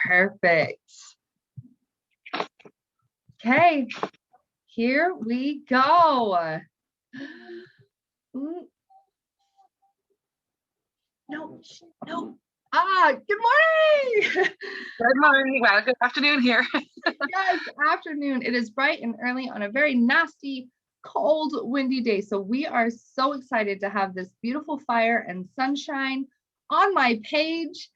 Perfect. Okay, here we go. No. Good morning. Good morning. Well, good afternoon here. Yes, afternoon. It is bright and early on a very nasty, cold, windy day. So we are so excited to have this beautiful fire and sunshine on my page.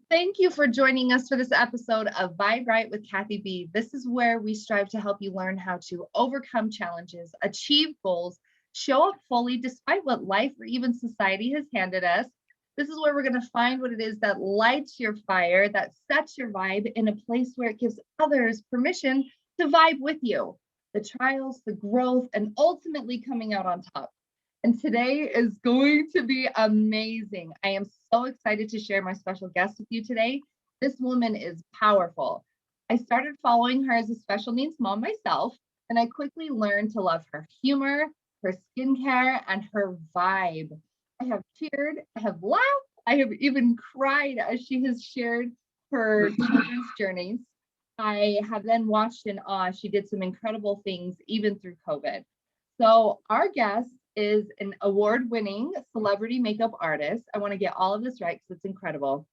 Thank you for joining us for this episode of Vibe Right with Kathy B. This is where we strive to help you learn how to overcome challenges, achieve goals, show up fully despite what life or even society has handed us. This is where we're going to find what it is that lights your fire, that sets your vibe in a place where it gives others permission to vibe with you. The trials, the growth, and ultimately coming out on top. And today is going to be amazing. I am so excited to share my special guest with you today. This woman is powerful. I started following her as a special needs mom myself, and I quickly learned to love her humor, her skincare, and her vibe. I have cheered, I have laughed, I have even cried as she has shared her children's journeys. I have then watched in awe. She did some incredible things even through COVID. So our guest is an award-winning celebrity makeup artist. I want to get all of this right because it's incredible.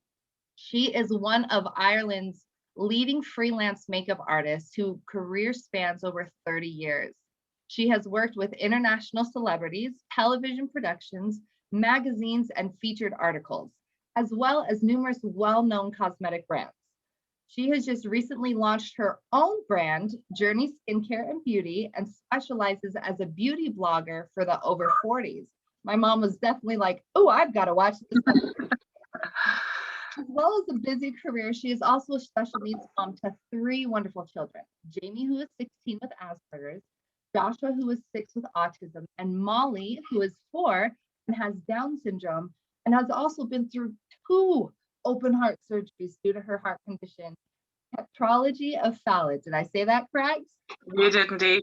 She is one of Ireland's leading freelance makeup artists whose career spans over 30 years. She has worked with international celebrities, television productions, magazines, and featured articles, as well as numerous well-known cosmetic brands. She has just recently launched her own brand, Journey Skincare and Beauty, and specializes as a beauty blogger for the over 40s. My mom was definitely like, oh, I've got to watch this. As well as a busy career, she is also a special needs mom to 3 wonderful children. Jamie, who is 16 with Asperger's, Joshua, who is 6 with autism, and Molly, who is 4 and has Down syndrome, and has also been through 2 open heart surgeries due to her heart condition. Tetralogy of Fallot. Did I say that correct? You did indeed.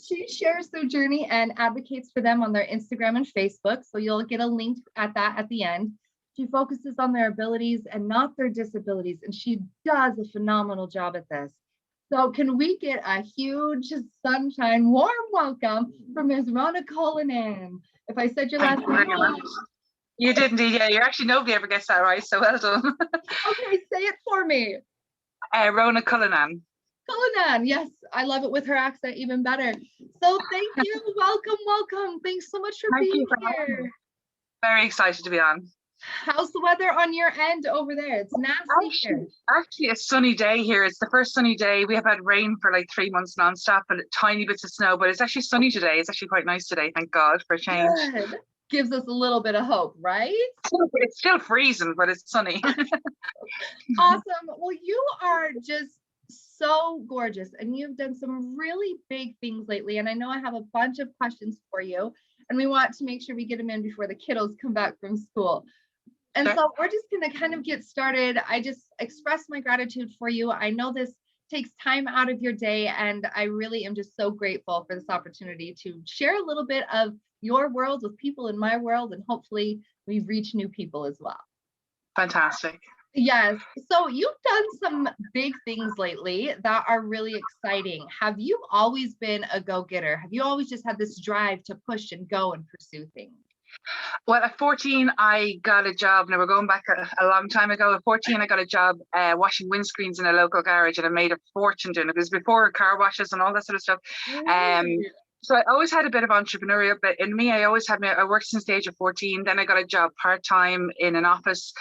She shares their journey and advocates for them on their Instagram and Facebook. So you'll get a link at that at the end. She focuses on their abilities and not their disabilities. And she does a phenomenal job at this. So can we get a huge sunshine, warm welcome for Ms. Rhona Cullinan? If I said your last name. You did indeed. Yeah, you're actually, nobody ever gets that right. So well done. Okay, say it for me. Rhona Cullinan. Cullinan, yes, I love it with her accent even better. So thank you, welcome. Thanks so much for being here. Very excited to be on. How's the weather on your end over there? It's nasty here. Actually, a sunny day here. It's the first sunny day. We have had rain for like 3 months nonstop, and tiny bits of snow. But it's actually sunny today. It's actually quite nice today. Thank God for a change. Good. Gives us a little bit of hope, right? It's still freezing, but it's sunny. Awesome. Well, you are just so gorgeous, and you've done some really big things lately. And I know I have a bunch of questions for you, and we want to make sure we get them in before the kiddos come back from school. And so we're just going to kind of get started. I just express my gratitude for you. I know this takes time out of your day, and I really am just so grateful for this opportunity to share a little bit of your world with people in my world, and hopefully we reach new people as well. Fantastic. Yes. So you've done some big things lately that are really exciting. Have you always been a go-getter? Have you always just had this drive to push and go and pursue things? Well, at 14, I got a job. Now, we're going back a long time ago. At 14, I got a job washing windscreens in a local garage, and I made a fortune doing it. It was before car washes and all that sort of stuff. So I always had a bit of entrepreneurial, but in me, I worked since the age of 14. Then I got a job part-time in an office,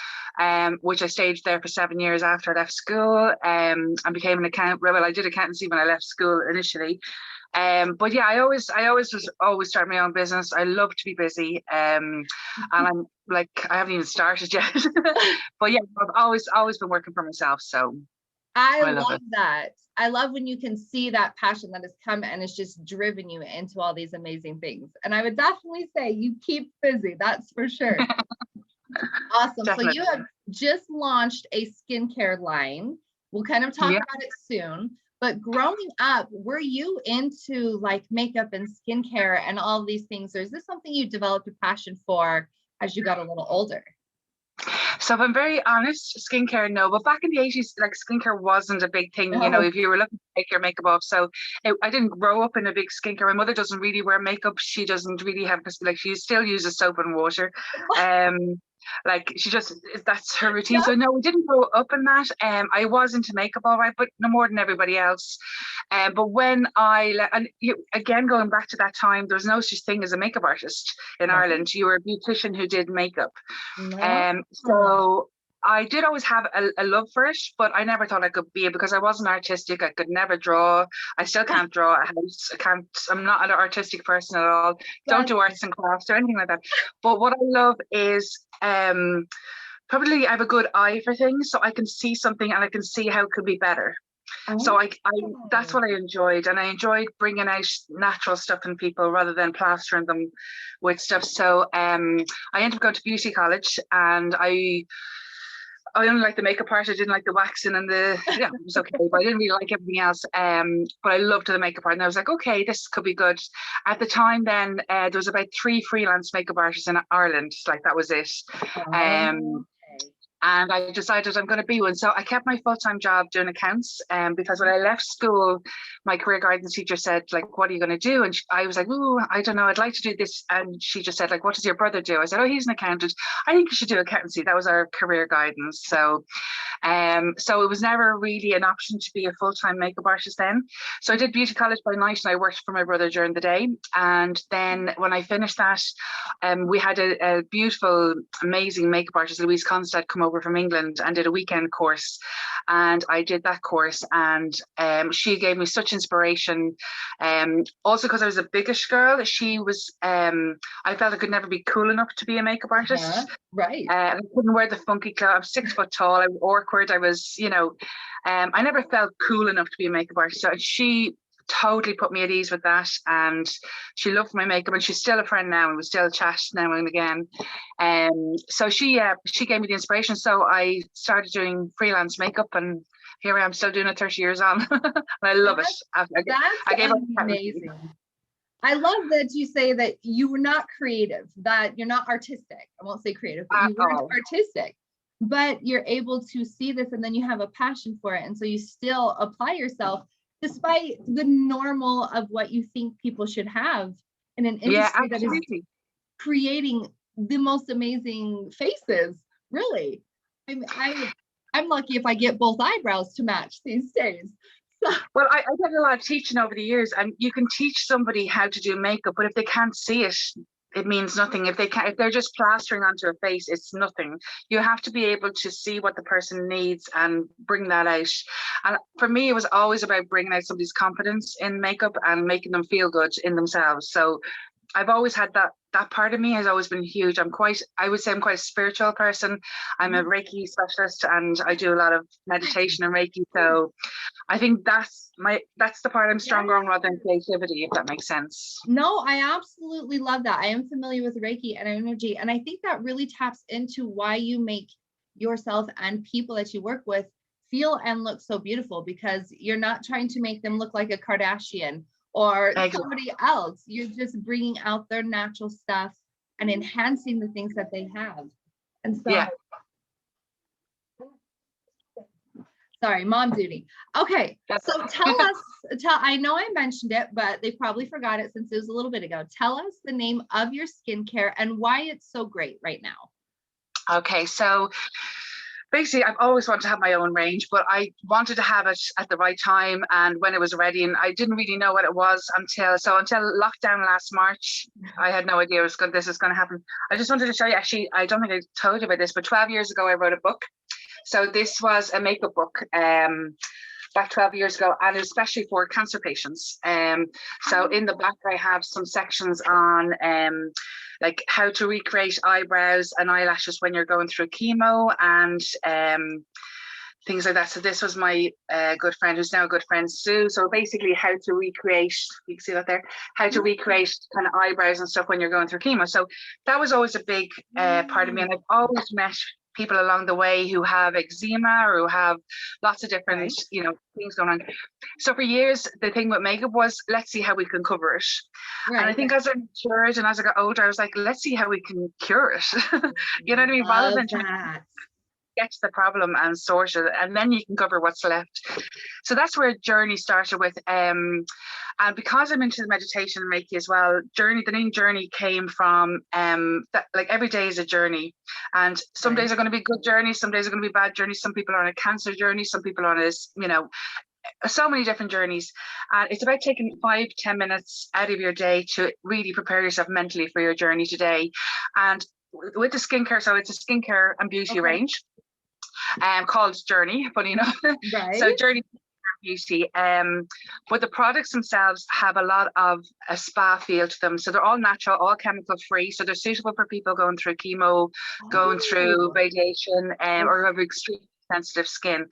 which I stayed there for 7 years after I left school, and became an accountant. Well, I did accountancy when I left school initially. But yeah, I always started my own business. I love to be busy. And I'm like, I haven't even started yet. But yeah, I've always been working for myself. So I love that. I love when you can see that passion that has come and it's just driven you into all these amazing things. And I would definitely say you keep busy. That's for sure. Awesome. Definitely. So you have just launched a skincare line. We'll kind of talk about it soon. But growing up, were you into like makeup and skincare and all these things? Or is this something you developed a passion for as you got a little older? So if I'm very honest, skincare, no. But back in the 80s, like skincare wasn't a big thing, you know, No. if you were looking to take your makeup off. So I didn't grow up in a big skincare. My mother doesn't really wear makeup. She doesn't really have, like, she still uses soap and water. Um, like she just, that's her routine. Yeah. So no, we didn't grow up in that. I was into makeup all right, but no more than everybody else. But when again, going back to that time, there was no such thing as a makeup artist in Right. Ireland. You were a beautician who did makeup. No. So I did always have a love for it, but I never thought I could be it because I wasn't artistic. I could never draw. I still can't draw a house. I'm not an artistic person at all. Don't That's do arts and crafts or anything like that. But what I love is probably I have a good eye for things, so I can see something and I can see how it could be better. So I that's what I enjoyed, and I enjoyed bringing out natural stuff in people rather than plastering them with stuff. So I ended up going to beauty college, and I only liked the makeup part. I didn't like the waxing and it was okay, but I didn't really like everything else. But I loved the makeup part, and I was like, okay, this could be good. At the time, then there was about 3 freelance makeup artists in Ireland. Like that was it. okay. And I decided I'm going to be one. So I kept my full-time job doing accounts. Because when I left school, my career guidance teacher said, like, what are you going to do? And I was like, oh, I don't know. I'd like to do this. And she just said, like, what does your brother do? I said, oh, he's an accountant. I think you should do accountancy. That was our career guidance. So it was never really an option to be a full-time makeup artist then. So I did beauty college by night and I worked for my brother during the day. And then when I finished that, we had a beautiful, amazing makeup artist, Louise Constad, come over from England and did a weekend course. And I did that course, and she gave me such inspiration. Also because I was a biggish girl, she was, I felt I could never be cool enough to be a makeup artist. Right. I couldn't wear the funky clothes. I'm 6 foot tall. I was awkward. I was, I never felt cool enough to be a makeup artist. So she totally put me at ease with that, and she loved my makeup, and she's still a friend now, and we still chat now and again. So she gave me the inspiration. So I started doing freelance makeup, and here I am still doing it 30 years on. And I love it. I gave up. Amazing. I love that you say that you were not creative, that you're not artistic. I won't say creative, but you weren't artistic, but you're able to see this and then you have a passion for it. And so you still apply yourself despite the normal of what you think people should have in an industry that is creating the most amazing faces, really. I'm lucky if I get both eyebrows to match these days. Well, I did a lot of teaching over the years, and you can teach somebody how to do makeup, but if they can't see it, it means nothing. If they're just plastering onto a face, it's nothing. You have to be able to see what the person needs and bring that out. And for me, it was always about bringing out somebody's confidence in makeup and making them feel good in themselves. So I've always had that part of me has always been huge. I would say I'm quite a spiritual person. I'm a Reiki specialist, and I do a lot of meditation and Reiki. So I think that's the part I'm stronger on rather than creativity, if that makes sense. No, I absolutely love that. I am familiar with Reiki and energy, and I think that really taps into why you make yourself and people that you work with feel and look so beautiful, because you're not trying to make them look like a Kardashian or somebody else. You're just bringing out their natural stuff and enhancing the things that they have. And so, sorry, mom duty. Okay, so tell us, I know I mentioned it, but they probably forgot it since it was a little bit ago. Tell us the name of your skincare and why it's so great right now. Okay, so basically, I've always wanted to have my own range, but I wanted to have it at the right time and when it was ready. And I didn't really know what it was until lockdown last March. I had no idea this is going to happen. I just wanted to show you, actually, I don't think I told you about this, but 12 years ago, I wrote a book. So this was a makeup book back 12 years ago, and especially for cancer patients. So in the back, I have some sections on like how to recreate eyebrows and eyelashes when you're going through chemo and things like that. So this was my good friend, who's now a good friend, Sue. So basically how to recreate, you can see that there, how to recreate kind of eyebrows and stuff when you're going through chemo. So that was always a big part of me. And I've always met people along the way who have eczema or who have lots of different, Right. you know, things going on. So for years, the thing with makeup was, let's see how we can cover it. And I Right. think as I matured and as I got older, I was like, let's see how we can cure it. You know what I mean? Rather Love than trying to that. get to the problem and sort it, and then you can cover what's left. So that's where Journey started with. And because I'm into the meditation and Reiki as well, the name Journey came from that, like, every day is a journey. And some Right. days are going to be good journeys, some days are going to be bad journeys. Some people are on a cancer journey, some people are on this, you know, so many different journeys. And it's about taking 5-10 minutes out of your day to really prepare yourself mentally for your journey today. And with the skincare, so it's a skincare and beauty range called Journey, funny enough. Right. So Journey Beauty, but the products themselves have a lot of a spa feel to them. So they're all natural, all chemical free. So they're suitable for people going through chemo, going through radiation, or who have extremely sensitive skin.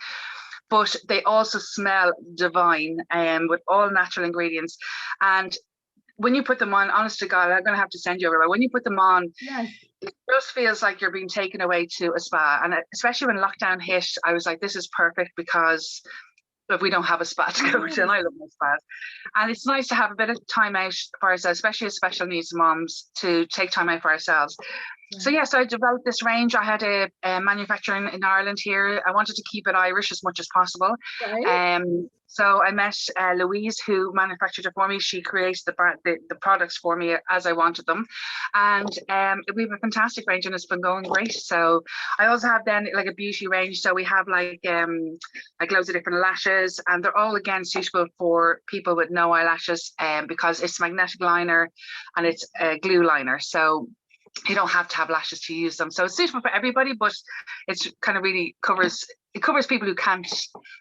But they also smell divine, with all natural ingredients. And when you put them on, honest to God, I'm going to have to send you over, but when you put them on, Yes. it just feels like you're being taken away to a spa. And especially when lockdown hit, I was like, this is perfect, because if we don't have a spa to go to, and I love my spas. And it's nice to have a bit of time out for ourselves, especially as special needs moms, to take time out for ourselves. So yes, I developed this range. I had a manufacturer in Ireland here. I wanted to keep it Irish as much as possible. Right. So I met Louise, who manufactured it for me. She creates the products for me as I wanted them. And we have a fantastic range, and it's been going great. So I also have then like a beauty range. So we have like loads of different lashes, and they're all again suitable for people with no eyelashes, because it's magnetic liner and it's a glue liner. So you don't have to have lashes to use them. So it's suitable for everybody, but it's kind of really covers people who can't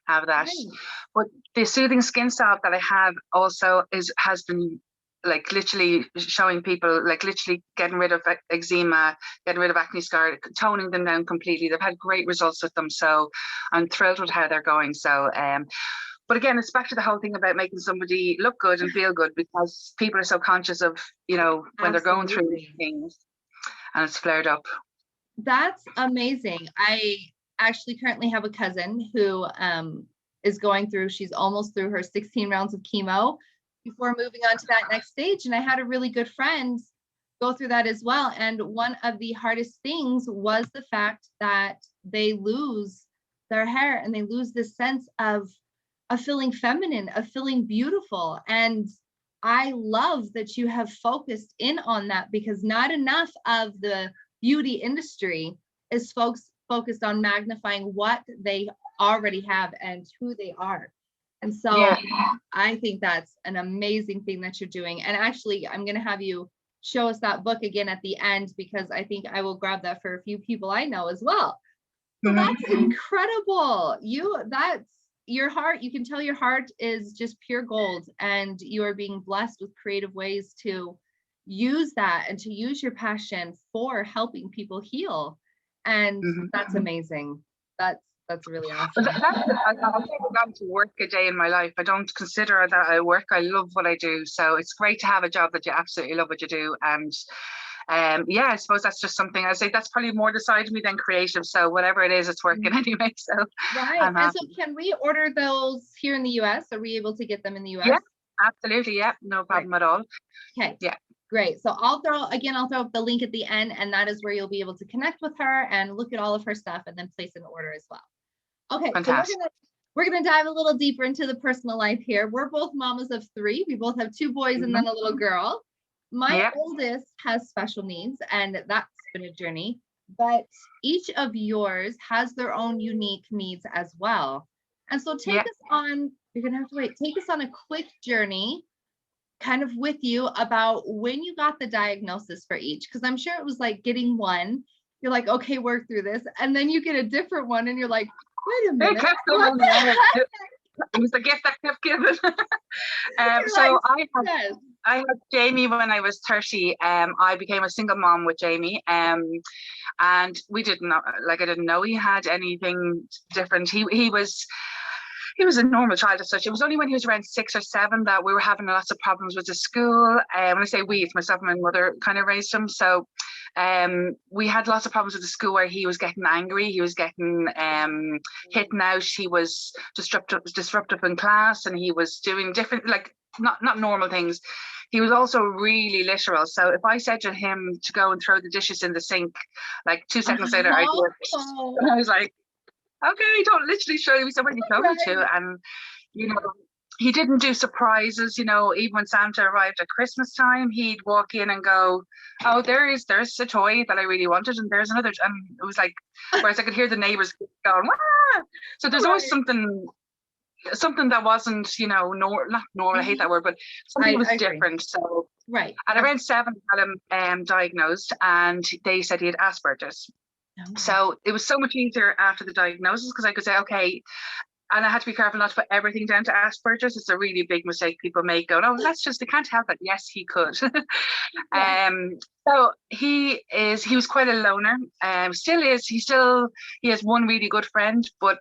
have that. Right. But the soothing skin salve that I have also has been like literally showing people, like literally getting rid of eczema, getting rid of acne scar, toning them down completely. They've had great results with them. So I'm thrilled with how they're going. So but again, it's back to the whole thing about making somebody look good and feel good, because people are so conscious of, you know, when they're going through things. And it's flared up. That's amazing. I actually currently have a cousin who is going through, she's almost through her 16 rounds of chemo before moving on to that next stage. And I had a really good friend go through that as well. And one of the hardest things was the fact that they lose their hair and they lose this sense of feeling feminine, of feeling beautiful. And I love that you have focused in on that, because not enough of the beauty industry is focused on magnifying what they already have and who they are. And so I think that's an amazing thing that you're doing. And actually, I'm going to have you show us that book again at the end, because I think I will grab that for a few people I know as well. So that's incredible. That's your heart. You can tell your heart is just pure gold, and you are being blessed with creative ways to use that and to use your passion for helping people heal. And that's amazing. That's really awesome. I've never gone to work a day in my life. I don't consider that I work. I love what I do. So it's great to have a job that you absolutely love what you do. And I suppose that's just something I say that's probably more the side of me than creative. So whatever it is, it's working anyway. So right. And so can we order those here in the US? Are we able to get them in the US? Yeah, absolutely. Yeah, no problem at all. Okay. Yeah. Great. So I'll throw up the link at the end, and that is where you'll be able to connect with her and look at all of her stuff and then place an order as well. Okay. Fantastic. So we're gonna dive a little deeper into the personal life here. We're both mamas of 3. We both have 2 boys and then a little girl. My oldest has special needs, and that's been a journey, but each of yours has their own unique needs as well. And so take us on a quick journey kind of with you about when you got the diagnosis for each, because I'm sure it was like getting one, you're like, okay, work through this, and then you get a different one and you're like, wait a minute. It was the gift that kept giving. So I had Jamie when I was 30. I became a single mom with Jamie. And we didn't know, I didn't know he had anything different. He was a normal child as such. It was only when he was around 6 or 7 that we were having lots of problems with the school. When I say we, it's myself and my mother kind of raised him. So We had lots of problems with the school where he was getting angry, he was getting hidden out, he was disruptive in class, and he was doing different, like not normal things. He was also really literal. So if I said to him to go and throw the dishes in the sink, like 2 seconds later, I do it. And I was like, okay, don't literally show me somebody you told me to. And, you know, he didn't do surprises, you know, even when Santa arrived at Christmas time, he'd walk in and go, oh, there's a toy that I really wanted, and there's another. And it was like, whereas I could hear the neighbors going, wah! So there's always something that wasn't, you know, not normal, I hate that word, but something was different. So at around 7, I had him diagnosed, and they said he had Asperger's. So it was so much easier after the diagnosis, because I could say, okay, and I had to be careful not to put everything down to Asperger's. It's a really big mistake people make, going, oh, that's just, they can't help it. Yes, he could. So he was quite a loner, still is. He has one really good friend, but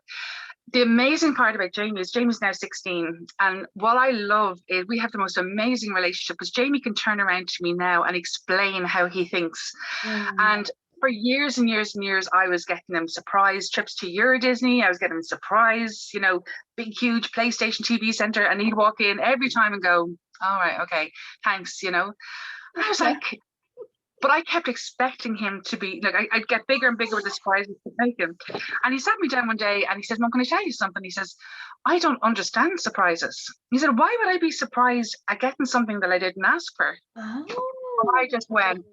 the amazing part about Jamie is Jamie's now 16. And what I love is we have the most amazing relationship, because Jamie can turn around to me now and explain how he thinks. And for years and years and years, I was getting him surprise trips to Euro Disney. I was getting him surprise, you know, big, huge PlayStation TV center. And he'd walk in every time and go, all right, okay, thanks, you know. And I was like, but I kept expecting him to be, like, I'd get bigger and bigger with the surprises to make him. And he sat me down one day and he says, Mom, can I tell you something? He says, I don't understand surprises. He said, why would I be surprised at getting something that I didn't ask for? I just went,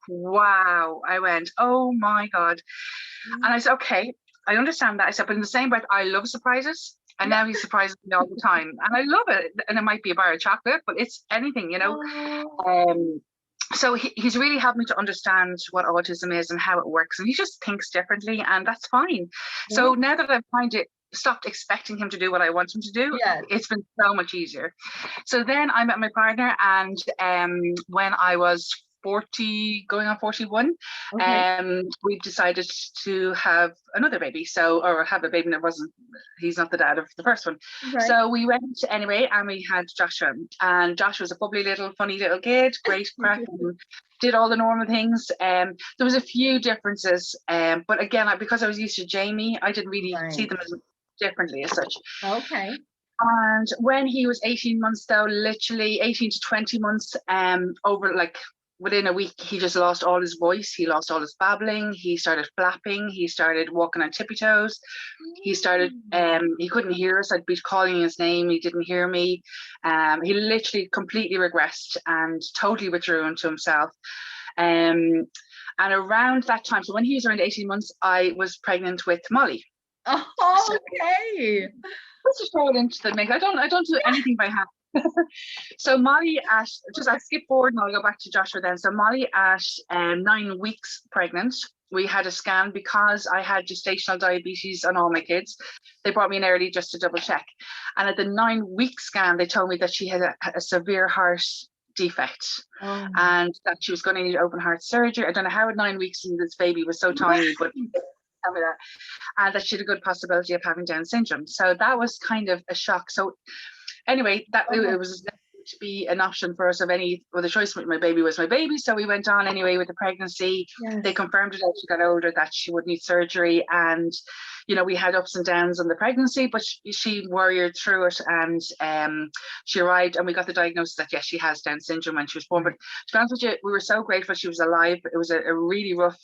wow. I went, oh my God. And I said, okay, I understand that. I said, but in the same breath, I love surprises. And now he surprises me all the time. And I love it. And it might be a bar of chocolate, but it's anything, you know. So he's really helped me to understand what autism is and how it works. And he just thinks differently, and that's fine. So now that I've stopped expecting him to do what I want him to do, it's been so much easier. So then I met my partner, and when I was 40, going on 41, we decided to have another baby. Or have a baby, and he's not the dad of the first one. So we went anyway, and we had Joshua, and Joshua was a bubbly little, funny little kid, great crack, and did all the normal things. There was a few differences, but again, because I was used to Jamie, I didn't really see them as differently as such. And when he was 18 months, though, literally 18 to 20 months, within a week, he just lost all his voice. He lost all his babbling. He started flapping. He started walking on tippy toes. He started, he couldn't hear us. I'd be calling his name. He didn't hear me. He literally completely regressed and totally withdrew into himself. And around that time, so when he was around 18 months, I was pregnant with Molly. Okay. Let's just throw it into the mix. I don't do anything by hand. So Molly I'll skip forward and I'll go back to Joshua then. So Molly at 9 weeks pregnant, we had a scan because I had gestational diabetes on all my kids. They brought me in early just to double check. And at the 9-week scan, they told me that she had a severe heart defect and that she was going to need open heart surgery. I don't know how at 9 weeks and this baby was so tiny, but tell me that. And that she had a good possibility of having Down syndrome. So that was kind of a shock. So anyway, it was to be an option for us of any other choice. My baby was my baby, so we went on anyway with the pregnancy. They confirmed it as she got older that she would need surgery, and you know, we had ups and downs on the pregnancy, but she warriored through it, and she arrived and we got the diagnosis that yes, she has Down syndrome when she was born. But to be honest with you, we were so grateful she was alive. It was a really rough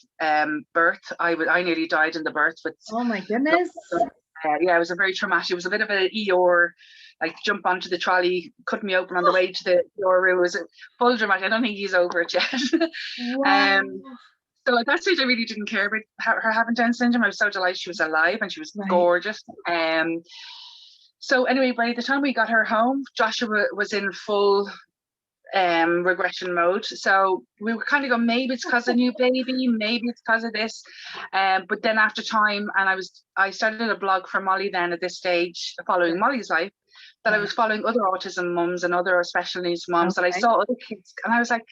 birth. I nearly died in the birth. Oh my goodness. Yeah, it was a very traumatic. It was a bit of an ER, like jump onto the trolley, cut me open on the way to the ER room. It was full dramatic. I don't think he's over it yet. Wow. So at that stage, I really didn't care about her having Down syndrome. I was so delighted she was alive and she was gorgeous. So anyway, by the time we got her home, Joshua was in full regression mode. So we were kind of going, maybe it's because of new baby, maybe it's because of this. But then after time, and I started a blog for Molly then at this stage, following Molly's life, that I was following other autism mums and other special needs mums that I saw other kids, and I was like,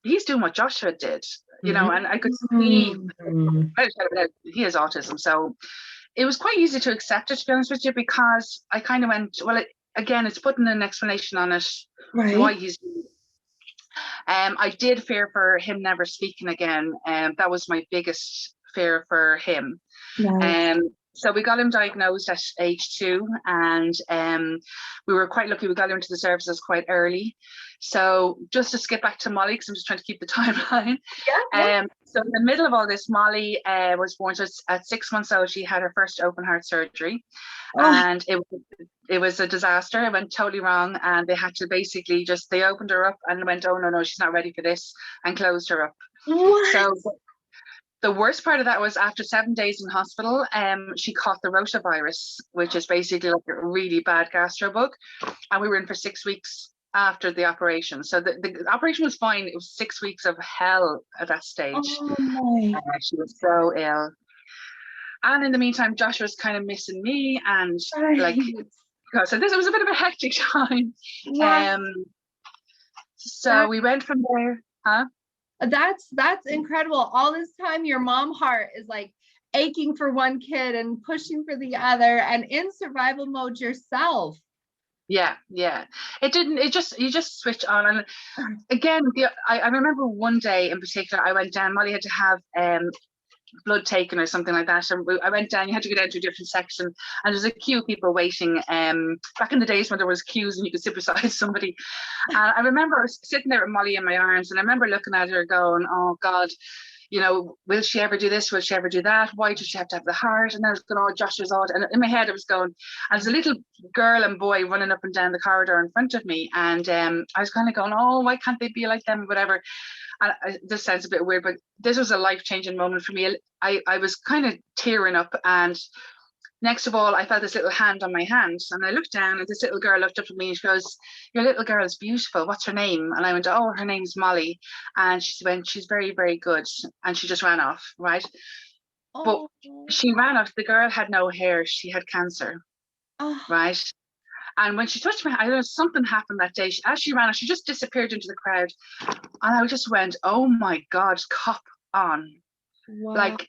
he's doing what Joshua did, you know, and I could see he has autism. So it was quite easy to accept it, to be honest with you, because I kind of went, well, again, it's putting an explanation on it, why he's. I did fear for him never speaking again. That was my biggest fear for him. Right. So we got him diagnosed at age 2, and we were quite lucky. We got him into the services quite early. So just to skip back to Molly, because I'm just trying to keep the timeline. Yeah. So in the middle of all this, Molly was born just at 6 months old. She had her first open heart surgery, Oh, and it was a disaster. It went totally wrong, and they had to basically they opened her up and went, oh no, she's not ready for this, and closed her up. what? So the worst part of that was after 7 days in hospital, she caught the rotavirus, which is basically like a really bad gastro bug. And we were in for 6 weeks after the operation. So the operation was fine. It was 6 weeks of hell at that stage. Oh my. She was so ill. And in the meantime, Joshua was kind of missing me. And like, Right. so this was a bit of a hectic time. Wow. So we went from there. Huh? That's incredible. All this time your mom heart is like aching for one kid and pushing for the other and in survival mode yourself. Yeah. It just, you just switch on. And again, I remember one day in particular, I went down, Molly had to have blood taken or something like that. And I went down, you had to go down to a different section, and there's a queue of people waiting. Back in the days when there was queues and you could sit beside somebody. And I remember I was sitting there with Molly in my arms, and I remember looking at her going, oh God, will she ever do this? Will she ever do that? Why does she have to have the heart? And I was going, oh, Joshua's odd. And in my head, I was going, and there's a little girl and boy running up and down the corridor in front of me. And I was kind of going, oh, why can't they be like them? Whatever. And this sounds a bit weird, but this was a life-changing moment for me. I was kind of tearing up, and next of all, I felt this little hand on my hand, and I looked down, and this little girl looked up at me, and she goes, your little girl is beautiful. What's her name? And I went, oh, her name's Molly. And she went, she's very, very good. And she just ran off, right? But Oh, she ran off. The girl had no hair. She had cancer, oh, right? And when she touched me, I know something happened that day. As she ran off, she just disappeared into the crowd. And I just went, oh my God, cop on. wow. Like,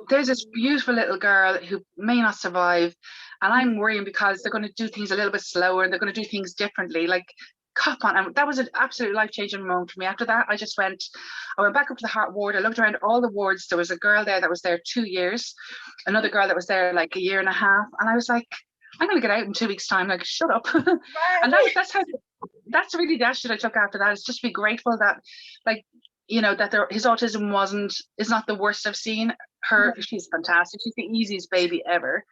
there's this beautiful little girl who may not survive, and I'm worrying because they're going to do things a little bit slower, and they're going to do things differently. Like, cop on. And that was an absolute life-changing moment for me. After that, I went back up to the heart ward. I looked around all the wards. There was a girl there that was there 2 years, another girl that was there like a year and a half, and I was like, I'm going to get out in 2 weeks' time. Like, shut up. And Right. that's really the attitude I took after that, is just be grateful that, like, that his autism is not the worst I've seen. She's fantastic. She's the easiest baby ever.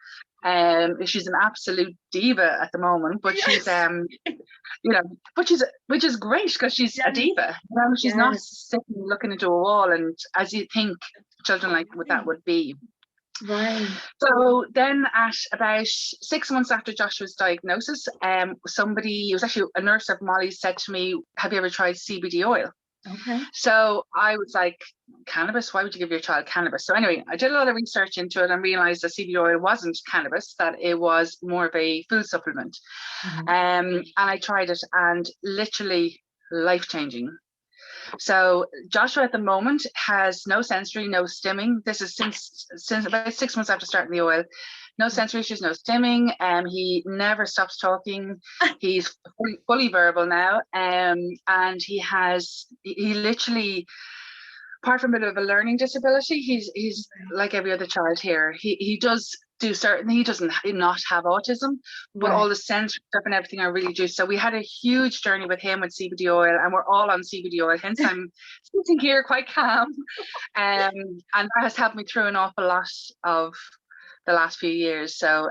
She's an absolute diva at the moment, but she's which is great, because she's a diva. She's not sitting looking into a wall, and as you think children like what that would be. Right. So then at about 6 months after Joshua's diagnosis, somebody, it was actually a nurse of Molly, said to me, have you ever tried CBD oil? Okay. So I was like, cannabis? Why would you give your child cannabis? So anyway, I did a lot of research into it and realized that CBD oil wasn't cannabis, that it was more of a food supplement. And I tried it, and literally life-changing. So Joshua at the moment has no sensory, no stimming. This is since about 6 months after starting the oil. No sensory issues, no stimming. He never stops talking. He's fully verbal now. And he literally, apart from a bit of a learning disability, he's like every other child here. He does do certain, he doesn't not have autism, but all the sensory stuff and everything are really juiced. So we had a huge journey with him with CBD oil, and we're all on CBD oil, hence I'm sitting here quite calm. And that has helped me through an awful lot of the last few years. So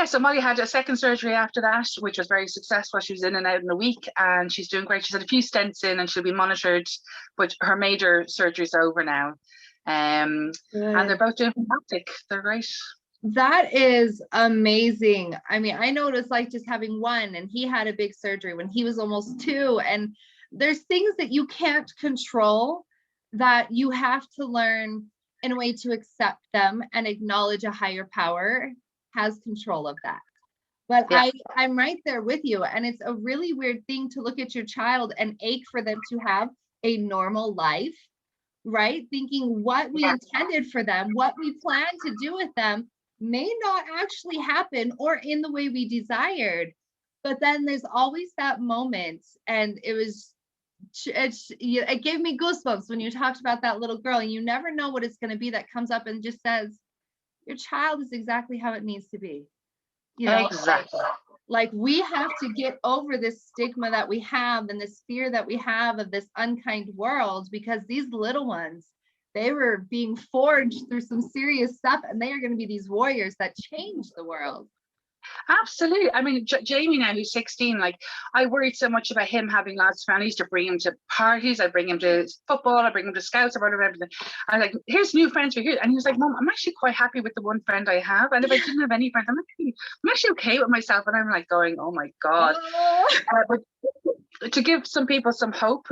so Molly had a second surgery after that, which was very successful. She was in and out in a week, and she's doing great. She's had a few stents in, and she'll be monitored, but her major surgery's over now. And they're both doing fantastic. They're great. That is amazing. I mean, I know what it's like just having one, and he had a big surgery when he was almost 2. And there's things that you can't control that you have to learn in a way to accept them and acknowledge a higher power has control of that. But I'm right there with you. And it's a really weird thing to look at your child and ache for them to have a normal life, right? Thinking what we intended for them, what we plan to do with them may not actually happen or in the way we desired. But then there's always that moment. And it was it gave me goosebumps when you talked about that little girl, and you never know what it's going to be that comes up and just says, your child is exactly how it needs to be. You know, Exactly. like we have to get over this stigma that we have and this fear that we have of this unkind world, because these little ones, they were being forged through some serious stuff, and they are going to be these warriors that change the world. Absolutely. I mean, Jamie now, who's 16, like I worried so much about him having lots of friends. I used to bring him to parties, I bring him to football, I bring him to scouts, or everything. I was like, here's new friends for you. And he was like, Mom, I'm actually quite happy with the one friend I have. And if I didn't have any friends, I'm actually okay with myself. And I'm like going, oh my God. But to give some people some hope,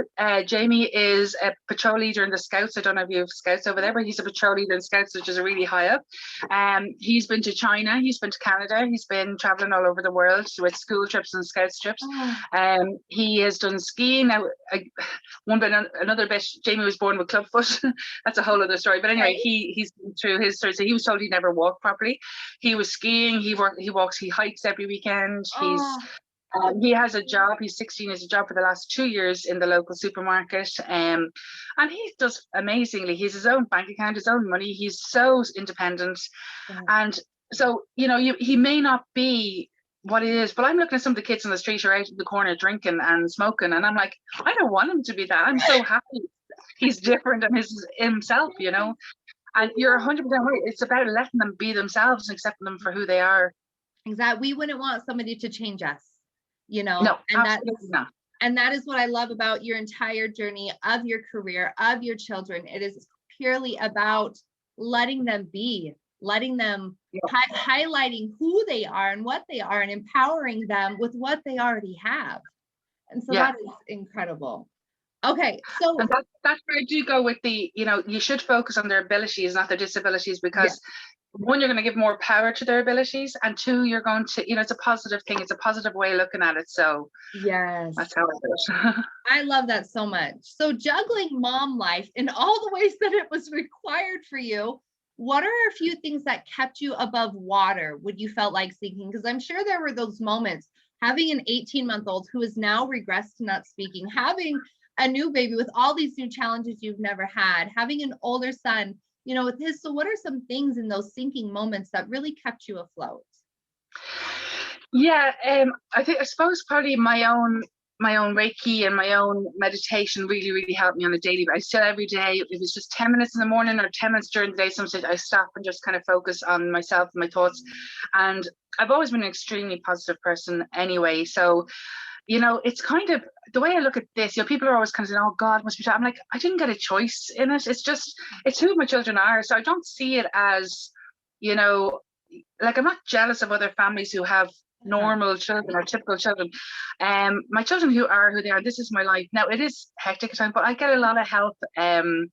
Jamie is a patrol leader in the Scouts. I don't know if you have Scouts over there, but he's a patrol leader in Scouts, which is a really high up. He's been to China, he's been to Canada, he's been traveling all over the world with school trips and Scouts trips. He has done skiing. Now, another bit, Jamie was born with clubfoot. That's a whole other story. But anyway, he's been through his story. So he was told he'd never walk properly. He was skiing, he hikes every weekend. He has a job. He's 16. He has a job for the last 2 years in the local supermarket, and he does amazingly. He's his own bank account, his own money. He's so independent, and so he may not be what it is, but I'm looking at some of the kids on the street who are out in the corner drinking and smoking, and I'm like, I don't want him to be that. I'm so happy he's different and himself, And you're 100% right. It's about letting them be themselves and accepting them for who they are. Exactly. We wouldn't want somebody to change us. No, absolutely not. And that is what I love about your entire journey of your career, of your children. It is purely about letting them be, letting them highlighting who they are and what they are, and empowering them with what they already have. And so that is incredible. Okay, so and that's where I do go with the, you should focus on their abilities, not their disabilities, because one, you're going to give more power to their abilities, and two, you're going to, it's a positive thing. It's a positive way of looking at it. So yes, that's how I do it. I love that so much. So juggling mom life in all the ways that it was required for you, what are a few things that kept you above water when you felt like sinking? Because I'm sure there were those moments, having an 18-month-old who has now regressed to not speaking, having a new baby with all these new challenges you've never had, having an older son, with his. So what are some things in those sinking moments that really kept you afloat? Yeah, I suppose probably my own Reiki and my own meditation really, really helped me on a daily basis. I still every day, it was just 10 minutes in the morning or 10 minutes during the day, sometimes I stop and just kind of focus on myself and my thoughts. And I've always been an extremely positive person anyway. So it's kind of the way I look at this. People are always kind of saying, oh God, must be. I'm like, I didn't get a choice in it. It's who my children are. So I don't see it as, like I'm not jealous of other families who have normal children or typical children. My children who they are, this is my life. Now it is hectic at times, but I get a lot of help. And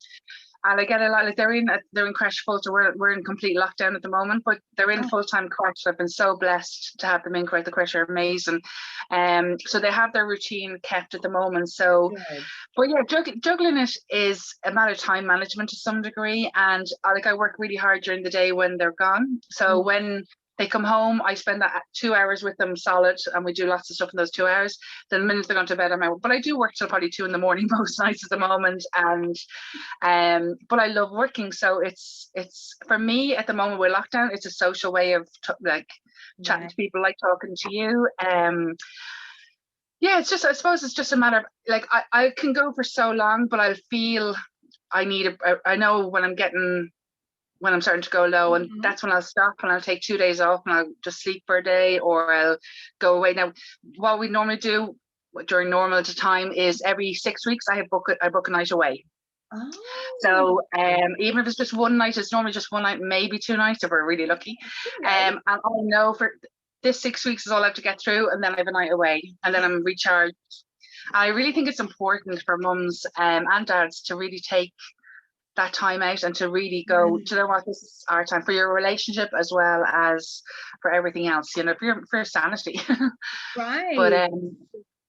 I get a lot, like they're in creche full, so we're in complete lockdown at the moment, but they're in full-time creche. I've been so blessed to have them in creche. The creche are amazing. So they have their routine kept at the moment. So, but yeah, juggling it is a matter of time management to some degree. And I work really hard during the day when they're gone. So when they come home, I spend that 2 hours with them solid, and we do lots of stuff in those 2 hours. Then the minute they're going to bed, I'm out. But I do work till probably 2 in the morning most nights at the moment, and but I love working. So it's for me at the moment with lockdown, it's a social way of chatting to people, like talking to you. It's just, I suppose it's just a matter of I can go for so long, but I feel I need I know when I'm starting to go low, and that's when I'll stop and I'll take 2 days off and I'll just sleep for a day, or I'll go away. Now, what we normally do during normal time is every 6 weeks I book a night away. Oh. So even if it's just one night, it's normally just one night, maybe 2 nights if we're really lucky. And I know for this 6 weeks is all I have to get through, and then I have a night away, and then I'm recharged. I really think it's important for mums and dads to really take that time out and to really go, do you know what, this is our time for your relationship as well as for everything else, for your sanity. Right. But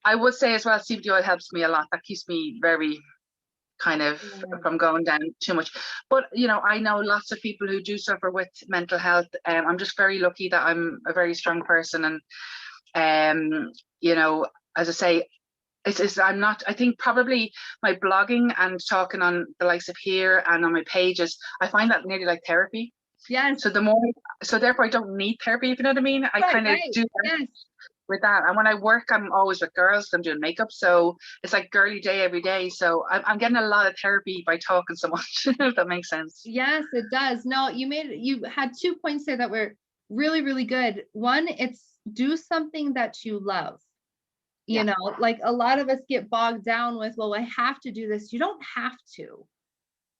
I would say as well, CBD oil helps me a lot. That keeps me very kind of from going down too much. But I know lots of people who do suffer with mental health. I'm just very lucky that I'm a very strong person, and as I say, I'm not, I think probably my blogging and talking on the likes of here and on my pages, I find that nearly like therapy. Yes. So therefore I don't need therapy, if you know what I mean. I kind of do that with that. And when I work, I'm always with girls. I'm doing makeup, so it's like girly day every day. So I'm getting a lot of therapy by talking so much. If that makes sense. Yes, it does. No, you had 2 points there that were really, really good. One, it's do something that you love. You know, like a lot of us get bogged down with, well, I have to do this. You don't have to.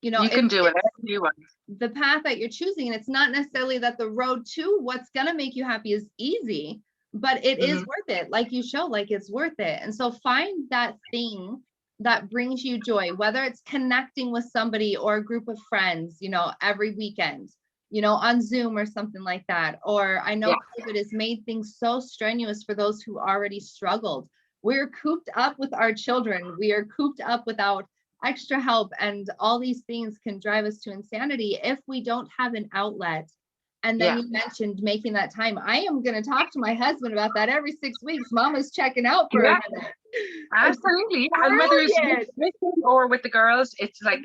You know, You can do whatever you want. The path that you're choosing, and it's not necessarily that the road to what's gonna make you happy is easy, but it is worth it. Like you show, like it's worth it. And so find that thing that brings you joy, whether it's connecting with somebody or a group of friends, you know, every weekend, you know, on Zoom or something like that. Or I know COVID has made things so strenuous for those who already struggled. We're cooped up with our children. We are cooped up without extra help, and all these things can drive us to insanity if we don't have an outlet. And then you mentioned making that time. I am going to talk to my husband about that every 6 weeks. Mama's checking out for a minute. Absolutely. And whether it's with him or with the girls, it's like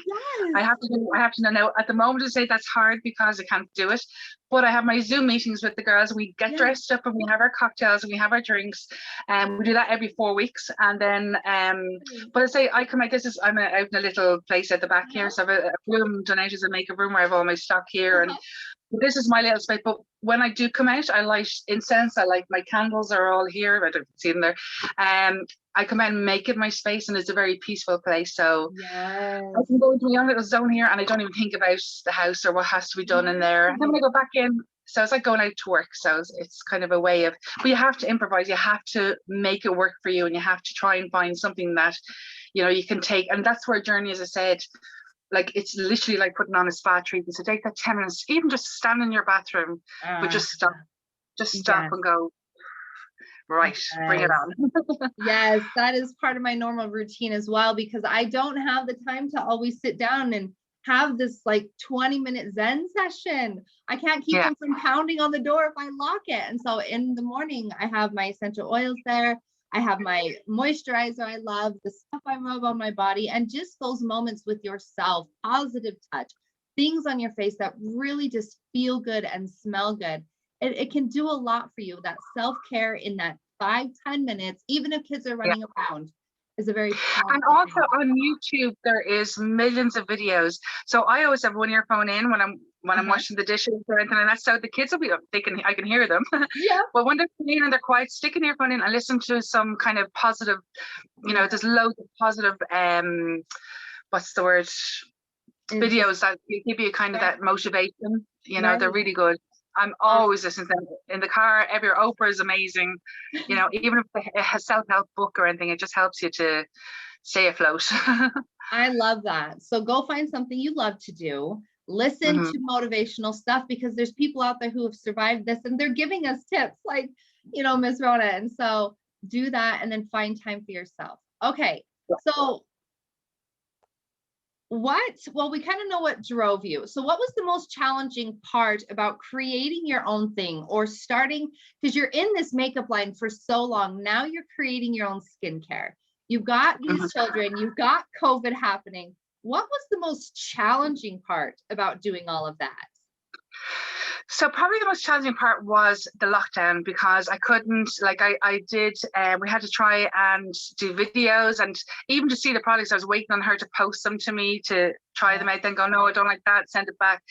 I have to know now. At the moment, I say that's hard because I can't do it. But I have my Zoom meetings with the girls. We get dressed up and we have our cocktails and we have our drinks. And we do that every 4 weeks. And then but I say I come out, I'm out in a little place at the back here. So I have a room donated as a makeup room where I have all my stock here, and this is my little space. But when I do come out, I light incense. I light my candles are all here. I don't see them there. I come out and make it my space, and it's a very peaceful place. So I can go into my own little zone here, and I don't even think about the house or what has to be done in there. And then when I go back in, so it's like going out to work. So it's kind of a way of, but you have to improvise. You have to make it work for you, and you have to try and find something that, you know, you can take. And that's where journey, as I said, like it's literally like putting on a spa treatment. So take that 10 minutes, even just stand in your bathroom, but just stop and go, right, bring it on. Yes, that is part of my normal routine as well, because I don't have the time to always sit down and have this like 20-minute Zen session. I can't keep them from pounding on the door if I lock it. And so in the morning, I have my essential oils there. I have my moisturizer I love, the stuff I rub on my body, and just those moments with yourself, positive touch, things on your face that really just feel good and smell good. It can do a lot for you. That self-care in that 5-10 minutes, even if kids are running around, is a very powerful and also thing. On YouTube there is millions of videos. So I always have one earphone in when I'm washing the dishes or anything like that. So the kids will be up, I can hear them. But when they're clean and they're quiet, stick an earphone in and listen to some kind of positive, you know, there's loads of positive what's the word? Videos that give you kind of that motivation. You know, they're really good. I'm always listening to them in the car. Every Oprah is amazing. You know, even if it has self-help book or anything, it just helps you to stay afloat. I love that. So go find something you love to do. Listen to motivational stuff, because there's people out there who have survived this and they're giving us tips like, you know, Miss Rhona. And so do that and then find time for yourself. Okay. So well, we kind of know what drove you. So what was the most challenging part about creating your own thing or starting, because you're in this makeup line for so long, now you're creating your own skincare. You've got these children, you've got COVID happening. What was the most challenging part about doing all of that? So probably the most challenging part was the lockdown, because I couldn't, like I did, we had to try and do videos, and even to see the products, I was waiting on her to post them to me to try them out, then go, no, I don't like that, send it back.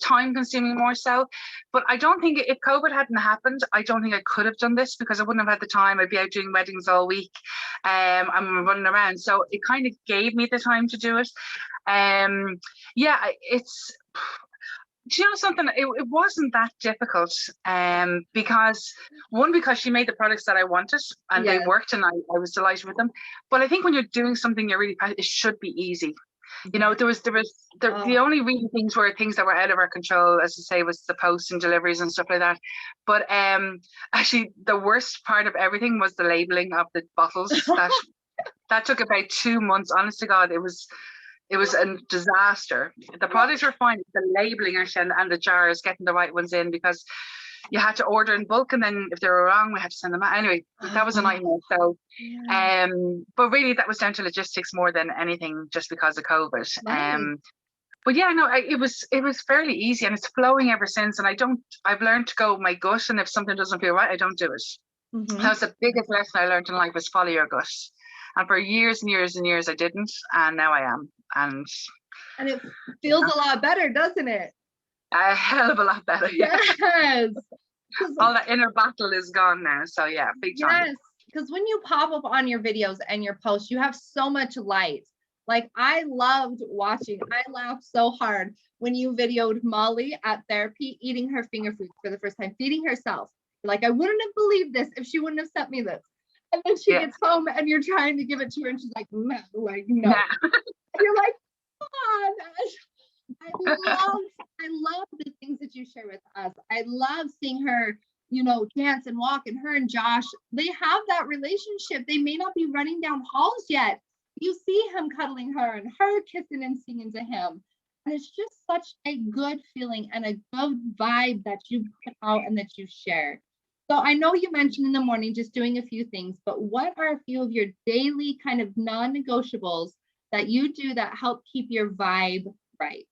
Time consuming more so. But I don't think, if COVID hadn't happened, I don't think I could have done this, because I wouldn't have had the time. I'd be out doing weddings all week. I'm running around. So it kind of gave me the time to do it. It's, do you know something? It wasn't that difficult, because she made the products that I wanted and they worked, and I was delighted with them. But I think when you're doing something you're really passionate, it should be easy. You know, the only real things were things that were out of our control, as I say, was the posts and deliveries and stuff like that. But actually, the worst part of everything was the labeling of the bottles. That took about 2 months. Honest to God, it was a disaster. The products were fine, the labeling and the jars, getting the right ones in, because you had to order in bulk, and then if they were wrong, we had to send them out. Anyway, that was a nightmare. So, but really that was down to logistics more than anything, just because of COVID. Right. But yeah, no, it was fairly easy, and it's flowing ever since. And I've learned to go with my gut, and if something doesn't feel right, I don't do it. That was the biggest lesson I learned in life, was follow your gut. And for years and years and years I didn't, and now I am. And it feels a lot better, doesn't it? A hell of a lot better. Yes. All that inner battle is gone now. So yeah, big time. Yes, because when you pop up on your videos and your posts, you have so much light. Like, I loved watching. I laughed so hard when you videoed Molly at therapy eating her finger food for the first time, feeding herself. Like, I wouldn't have believed this if she wouldn't have sent me this. And then she gets home and you're trying to give it to her and she's like, no, no. And you're like, come on. I love the things that you share with us. I love seeing her, dance and walk, and her and Josh, they have that relationship. They may not be running down halls yet. You see him cuddling her and her kissing and singing to him. And it's just such a good feeling and a good vibe that you put out and that you share. So I know you mentioned in the morning just doing a few things, but what are a few of your daily kind of non-negotiables that you do that help keep your vibe right?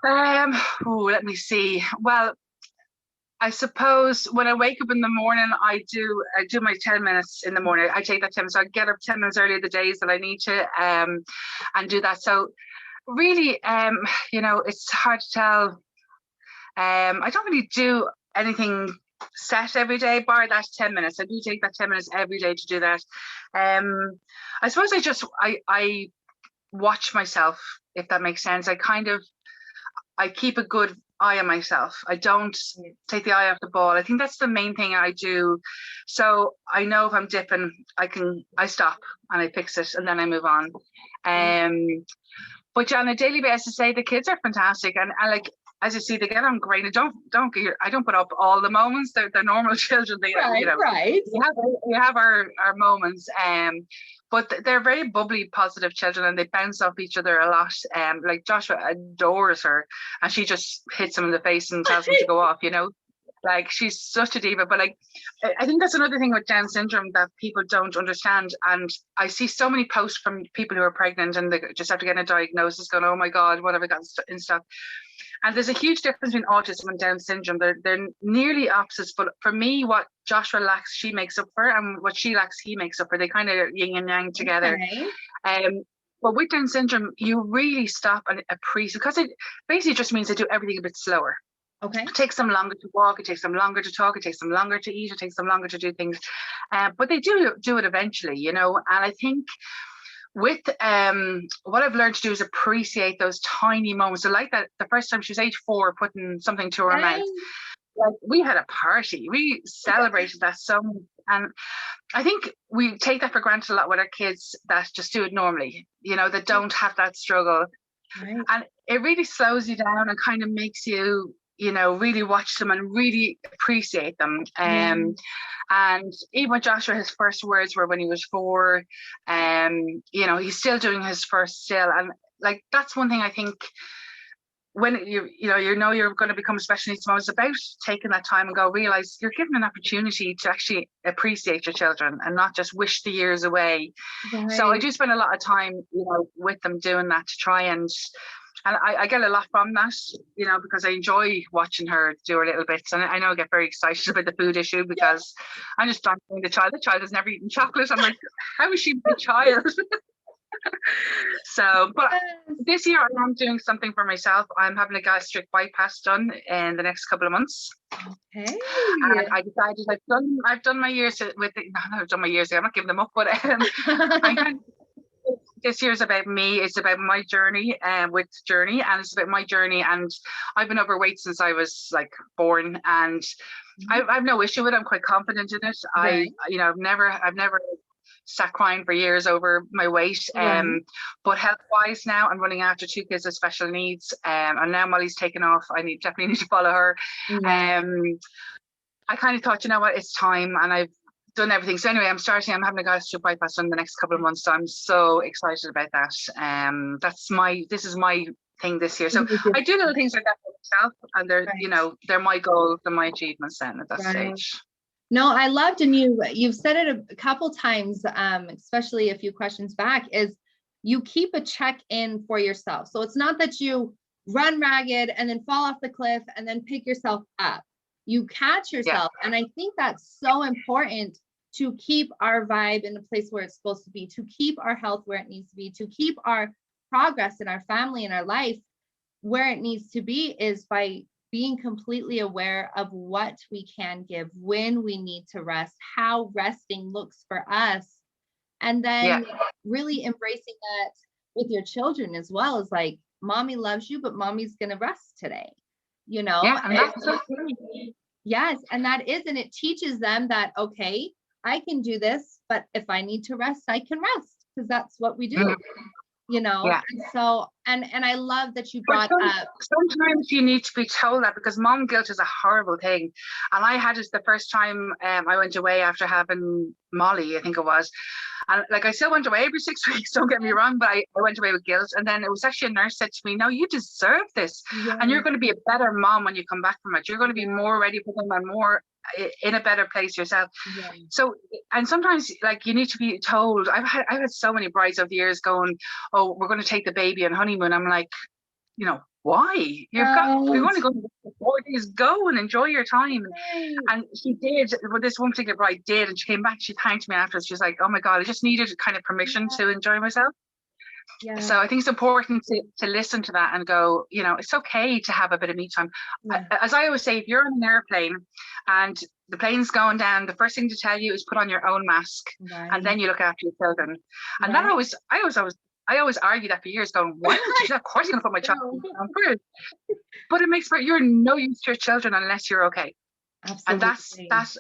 Let me see. Well, I suppose when I wake up in the morning, I do my 10 minutes in the morning. I take that 10 minutes. So I get up 10 minutes early the days that I need to, and do that. So really, it's hard to tell. I don't really do anything set every day, bar that 10 minutes. I do take that 10 minutes every day to do that. I suppose I watch myself, if that makes sense. I keep a good eye on myself. I don't take the eye off the ball. I think that's the main thing I do. So I know if I'm dipping, I stop and I fix it, and then I move on. But on a daily basis, I say the kids are fantastic, and like, as you see, they get on great. I don't put up all the moments. They're normal children. Right. We have our moments. But they're very bubbly, positive children, and they bounce off each other a lot. Like Joshua adores her, and she just hits him in the face and tells him to go off. Like, she's such a diva. But like, I think that's another thing with Down syndrome that people don't understand. And I see so many posts from people who are pregnant and they just after getting a diagnosis going, oh my God, what have I got in stuff? And there's a huge difference between autism and Down syndrome. They're nearly opposites, but for me, what Joshua lacks, she makes up for, and what she lacks, he makes up for. They kind of yin and yang together. Okay. But with Down syndrome, you really stop and appreciate, because it basically just means they do everything a bit slower. Okay. It takes them longer to walk, it takes them longer to talk, it takes them longer to eat, it takes them longer to do things. But they do it eventually, and I think with what I've learned to do is appreciate those tiny moments. So like that, the first time she was age 4, putting something to her mouth, like, we had a party, we celebrated that so much. And I think we take that for granted a lot with our kids that just do it normally, that don't have that struggle. Right. And it really slows you down and kind of makes you really watch them and really appreciate them. And even with Joshua, his first words were when he was 4. He's still doing his first still, and like, that's one thing I think when you're going to become a special needs mom, it's about taking that time and realize you're given an opportunity to actually appreciate your children and not just wish the years away. Right. So I do spend a lot of time with them doing that, to try and I get a lot from that, because I enjoy watching her do her little bits. And I know I get very excited about the food issue, because I'm just dancing the child. The child has never eaten chocolate. I'm like, how is she my child? So, but this year I am doing something for myself. I'm having a gastric bypass done in the next couple of months. Okay. And I decided I've done my years with it. No, I've done my years. I'm not giving them up, but this year's about me. It's about my journey with Journey, and it's about my journey. And I've been overweight since I was like born, and I've no issue with it. I'm quite confident in it. Right. I've never sat crying for years over my weight. But health-wise now, I'm running after 2 kids with special needs, and now Molly's taken off. I definitely need to follow her. I kind of thought, it's time, and I've done everything. So anyway, I'm having a gastric bypass in the next couple of months. So I'm so excited about that. This is my thing this year. So I do little things like that for myself, and they're, Right. you know, they're my goals and my achievements then at that Right. stage. No, I loved, and you've said it a couple times, especially a few questions back, is you keep a check-in for yourself. So it's not that you run ragged and then fall off the cliff and then pick yourself up. You catch yourself. And I think that's so important to keep our vibe in the place where it's supposed to be, to keep our health where it needs to be, to keep our progress in our family and our life where it needs to be, is by being completely aware of what we can give, when we need to rest, how resting looks for us, and then really embracing that with your children as well. As like, mommy loves you, but mommy's gonna rest today, you know? Yeah, and that's so true. Yes, and that is, and it teaches them that, okay, I can do this, but if I need to rest, I can rest, because that's what we do. You know, and so, and I love that you brought up. Sometimes you need to be told that, because mom guilt is a horrible thing. And I had it the first time I went away after having Molly, I think it was. And like, I still went away every 6 weeks, don't get me wrong, but I went away with guilt. And then it was actually a nurse said to me, no, you deserve this. And you're going to be a better mom when you come back from it. You're going to be more ready for them and more in a better place yourself. So, and sometimes like you need to be told. I've had so many brides over the years going, oh, we're going to take the baby on honeymoon. I'm like, you know, why? You're going to go for 4 days, go and enjoy your time. And she did. Well, this one particular bride did, and she came back, she thanked me afterwards. She's like, oh my God, I just needed kind of permission to enjoy myself. So I think it's important to listen to that and go, you know, it's okay to have a bit of me time. As I always say, if you're on an airplane and the plane's going down, the first thing to tell you is put on your own mask, and then you look after your children. And that I always argue that for years, going, why would you do that? Of course I'm going to put my child on first. But it makes you're no use to your children unless you're okay. Absolutely. And that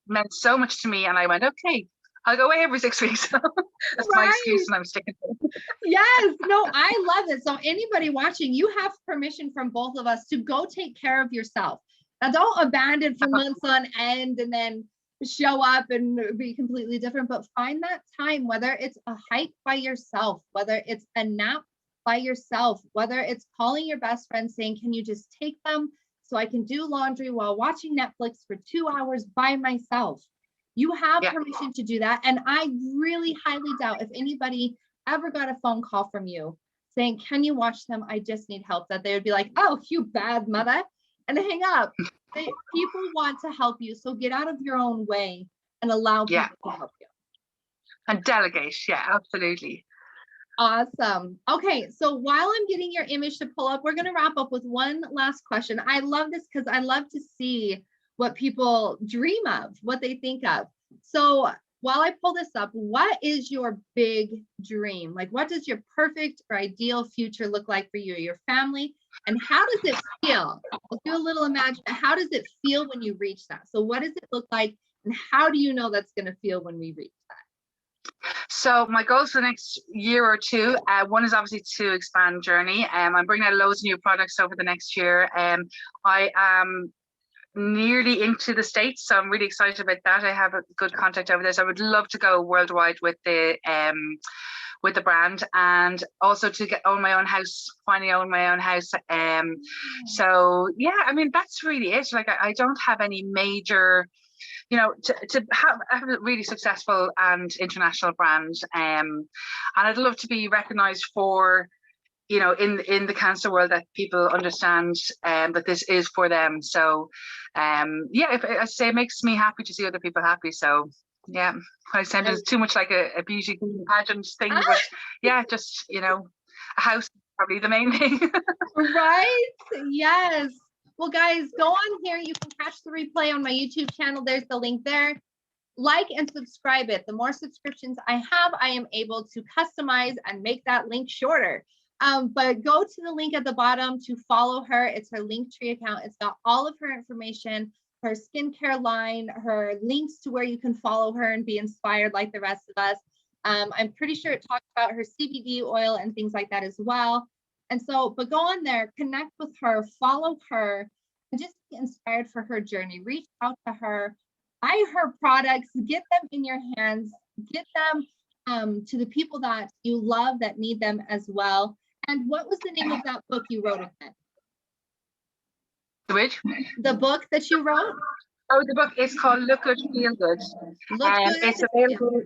meant so much to me. And I went, okay, I'll go away every 6 weeks. That's my excuse, and I'm sticking to it. Yes, no, I love it. So anybody watching, you have permission from both of us to go take care of yourself. Now, don't abandon for months on end and then show up and be completely different, but find that time, whether it's a hike by yourself, whether it's a nap by yourself, whether it's calling your best friend saying, can you just take them so I can do laundry while watching Netflix for 2 hours by myself? You have permission to do that. And I really highly doubt if anybody ever got a phone call from you saying, can you watch them? I just need help, that they would be like, oh, you bad mother, and hang up. People want to help you. So get out of your own way and allow people to help you. And delegate. Yeah, absolutely. Awesome. Okay, so while I'm getting your image to pull up, we're going to wrap up with one last question. I love this because I love to see what people dream of, what they think of. So while I pull this up, what is your big dream? Like, what does your perfect or ideal future look like for you, your family? And how does it feel? Let's do a little imagine. How does it feel when you reach that? So what does it look like? And how do you know that's going to feel when we reach that? So my goals for the next year or two, one is obviously to expand Journey. I'm bringing out loads of new products over the next year. I am nearly into the States, so I'm really excited about that. I have a good contact over there, so I would love to go worldwide with the brand, and also to own my own house, finally own my own house. So yeah, I mean, that's really it. Like, I don't have any major, you know, to have a really successful and international brand, and I'd love to be recognized for, you know, in the cancer world, that people understand that this is for them. So yeah, if I say, it makes me happy to see other people happy. So yeah, I said it's too much like a beauty pageant thing, but yeah, just, you know, a house is probably the main thing. Right? Yes. Well, guys, go on here. You can catch the replay on my YouTube channel. There's the link there. Like and subscribe it. The more subscriptions I have, I am able to customize and make that link shorter. But go to the link at the bottom to follow her. It's her Linktree account. It's got all of her information, her skincare line, her links to where you can follow her and be inspired like the rest of us. I'm pretty sure it talks about her CBD oil and things like that as well. And so, but go on there, connect with her, follow her, and just be inspired for her journey. Reach out to her, buy her products, get them in your hands, get them to the people that you love that need them as well. And what was the name of that book you wrote again? Which? The book that you wrote? Oh, the book is called Look Good, Feel Good. Look Good. It's available.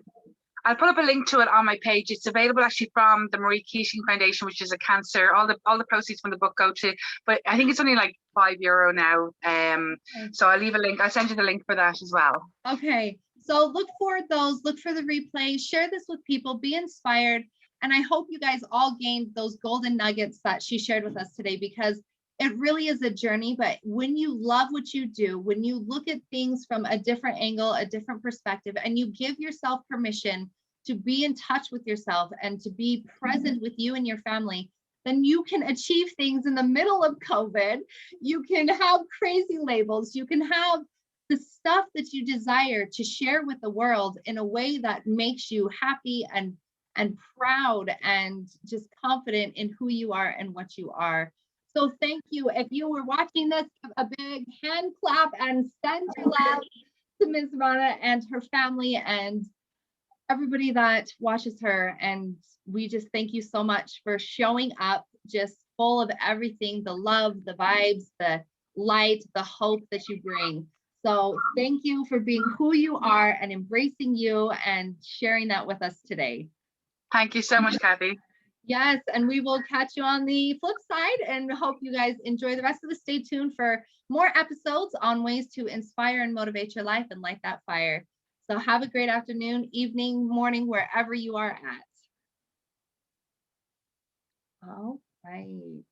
I'll put up a link to it on my page. It's available actually from the Marie Keating Foundation, which is a cancer. All the proceeds from the book go to, but I think it's only like €5 now. So I'll leave a link. I'll send you the link for that as well. Okay. So look for those, look for the replay, share this with people, be inspired. And I hope you guys all gained those golden nuggets that she shared with us today, because it really is a journey. But when you love what you do, when you look at things from a different angle, a different perspective, and you give yourself permission to be in touch with yourself and to be present with you and your family, then you can achieve things in the middle of COVID. You can have crazy labels. You can have the stuff that you desire to share with the world in a way that makes you happy and proud and just confident in who you are and what you are. So thank you. If you were watching this, give a big hand clap and send your love to Ms. Rhona and her family and everybody that watches her. And we just thank you so much for showing up just full of everything, the love, the vibes, the light, the hope that you bring. So thank you for being who you are and embracing you and sharing that with us today. Thank you so much, Kathy. Yes, and we will catch you on the flip side, and hope you guys enjoy the rest of the stay tuned for more episodes on ways to inspire and motivate your life and light that fire. So have a great afternoon, evening, morning, wherever you are at. All right.